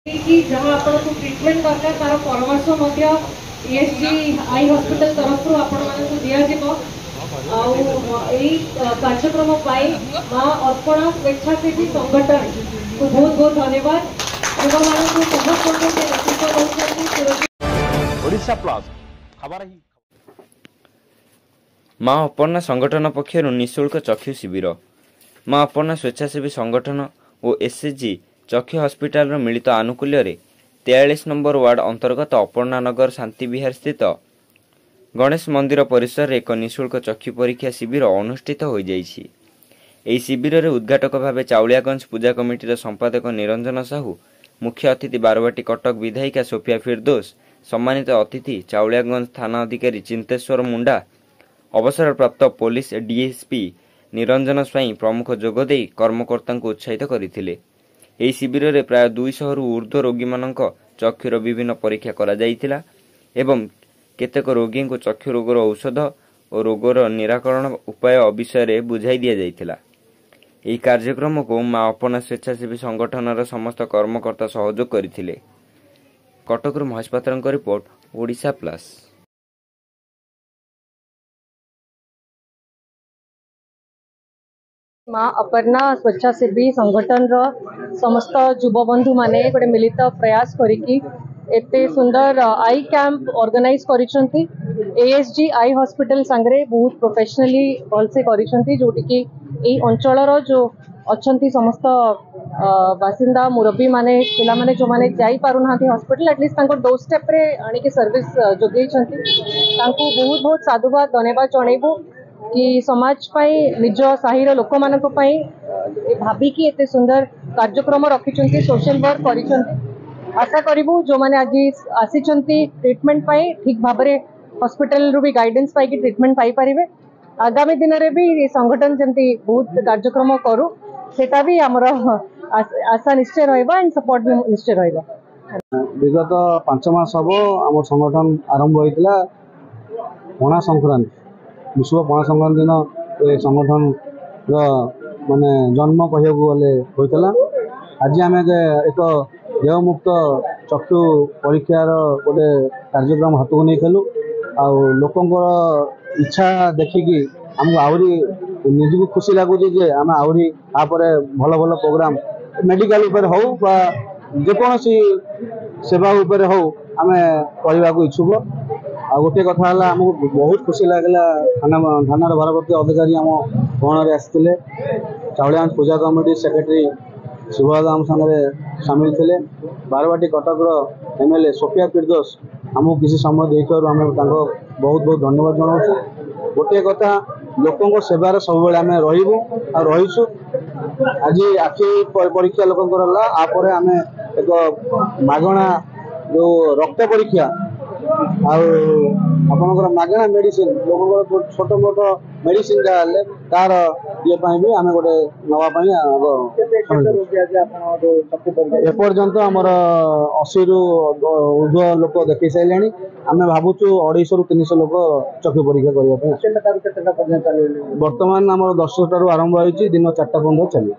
कि जहाँ आपको ट्रिटमेंट दरकार तार परामर्श ईएसजी आई हॉस्पिटल तरफ आपको दिज्व कार्यक्रम माँ अर्पणा स्वेच्छासेवी संगठन को बहुत बहुत धन्यवाद। माँ अर्पणा संगठन पक्षर निःशुल्क चक्षु शिविर माँ अर्पणा स्वेच्छासेवी संगठन और एसएचजी चक्षु हस्पिटाल मिलित आनुकूल्य 43 नंबर वार्ड अंतर्गत अर्पणा नगर शांति विहार स्थित गणेश मंदिर परिसर में एक निःशुल्क चक्षु परीक्षा शिविर अनुष्ठित हो जाइछि। एही शिविर में उद्घाटक भाव चाउलियागंज पूजा कमिटीर संपादक निरंजन साहू, मुख्य अतिथि बारवाटी कटक विधायिका सोफिया फिरदोस, सम्मानित अतिथि चाउलियागंज थाना अधिकारी चिंतेश्वर मुंडा, अवसरप्राप्त पुलिस डीएसपी निरंजन स्वाई प्रमुख जोगदे कर्मकर्ता को उत्साहित करथिले। एही शिविर में प्राय 200 रु ऊर्ध्व रोगी मानक चक्षुर विभिन्न परीक्षा करा जाइतिला एवं केतेक रोगी को चक्षु रोगर औषध और रोगर निराकरण उपाय विषय बुझाई दिया जाइतिला। एही कार्यक्रम को माँ अर्पणा स्वेच्छासेवी संगठन समस्त कर्मकर्ता सहयोग करथिले। कटकରୁ महेश पात्रଙ୍କ रिपोर्ट, ओडिशा प्लस। माँ अर्पणा स्वेच्छासेवी संगठन समस्त युवबंधु माने गोटे मिलित प्रयास करिकी एते सुंदर आई कैंप ऑर्गेनाइज करिसंती। एएसजी आई हॉस्पिटल संगरे बहुत प्रोफेशनली भलसे करिसंती, जोटी कि एई अंचलर जो अछंती समस्त बासिंदा मुरब्बी माने पिला माने जो माने जाई पारु नांती हॉस्पिटल एटलीस्ट तांको डोर स्टेप रे आनी के सर्विस जोगेई छंती। तांको बहुत बहुत साधुवाद धन्यवाद जणैबो कि समाज पाई निज साहिर लोक मानक पाई भाबी कि एते सुंदर कार्यक्रम रखिचंती, सोशल वर्क करिसंती। आशा करिबु जो माने आज आसीचंती ट्रीटमेंट पाई ठीक भाबरे हॉस्पिटल रु भी गाइडेंस पाई कि ट्रीटमेंट पाई परिबे। आगामी दिन रे भी संगठन जंती बहुत कार्यक्रम करू सेटा भी हमर आशा निश्चय रहइबा एंड सपोर्ट भी निश्चय रहइबा। विगत 5 मास हम आम संगठन आरंभ होइतिला पणा संक्रांति विश्व पणा संक्रांति दिन संगठन माने जन्म कहू गले होइतिला। आज आम एक देवमुक्त चक्षु परीक्षार गोटे कार्यक्रम हाथ को नहीं लोकंर इच्छा देखिकी आमको आहरी निजक खुशी लगुच आम आहरी आपर भल भल प्रोग्राम मेडिकल उपर हो जेकोसी सेवा उपर हो आम करने को इच्छुक। आ गोटे कथा आमको बहुत खुशी लगला थाना भारप्राप्त अधिकारी आम गण आसते चाउलियागंज पूजा कमिटी सेक्रेटरी सुभाष आम सामने सामिल थे। बारवाटी कटक एमएलए सोफिया फिरदोस आमको किसी समय देखिए आम बहुत बहुत धन्यवाद जनाऊँ। गोटे कथा लोकों सेवार सब आम रहीचु। आज आखि परीक्षा लोकर आपर आम एक मागणा जो रक्त परीक्षा आपणकर मागणा मेडिसिन लोक छोट मोट मेडिसिन जहाँ तार ये भी आम गोटे नापी एपर्यंत आमर 80 रु ऊर्ध्व लोक देखी सारे आम भावुँ 250 रु 300 लोक चक्षु परीक्षा करने बर्तमान आम 10 आरंभ होती दिन 4टा पर्यटन चलिए।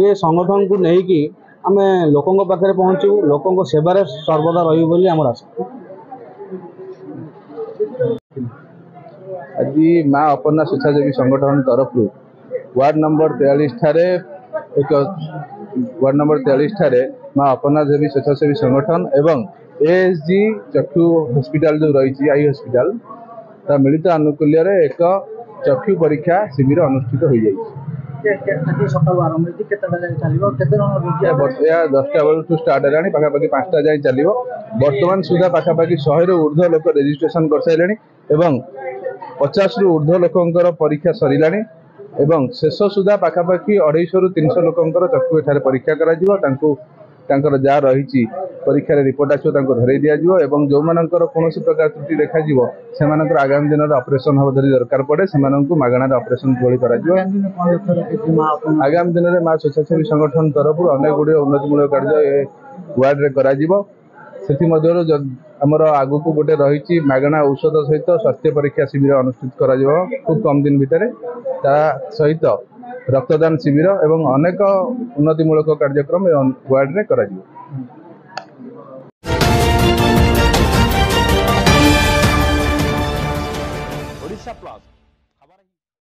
ये संगठन को लेकिन आम लोकों पाखे पहुँचू लोकों सेवार सर्वदा रही आम आशा। आज माँ अर्पणा स्वेच्छासेवी संगठन तरफ वार्ड नंबर 43 ठारे एक वार्ड नंबर 43 ठारे माँ अर्पणा देवी स्वेच्छासेवी संगठन एवं एएसजी चक्षु हॉस्पिटल जो रही आई हॉस्पिटल ता मिलित आनुकूल्य एक चक्षु परीक्षा शिविर अनुष्ठित हो जाए। 10टा बेलू स्टार्ट है पाखापाखि 5टा जाए चलो। बर्तमान सुधा पाखापाखि 100 रु ऊर्ध्व लोक रेजिस्ट्रेशन कर सारे 50 रु ऊर्ध्व लोकंर परीक्षा सरिला एवं शेष सुधा पाखापाखि 250 रु 300 लोकंर चक्षु एठारे परीक्षा कर जहाँ रही परीक्षार रिपोर्ट आसो धरई दिज्व एवं जो मानकर कौन प्रकार त्रुटि देखा से आगामी दिन में ऑपरेशन हम जब दरकार पड़े से मागणार ऑपरेशन भली कर आगामी दिन में माँ स्वेच्छासेवी संगठन तरफ अनेक गुड़े उन्नतिमूलक कार्य वार्ड में कर आमर आगु को गोटे रही मागणा औषध सहित स्वास्थ्य परीक्षा शिविर अनुष्ठित कर खूब कम दिन भितर ता सहित रक्तदान शिविर एवं अनेक उन्नतिमूलक कार्यक्रम वार्ड में करा जिवो। ओडिशा प्लस।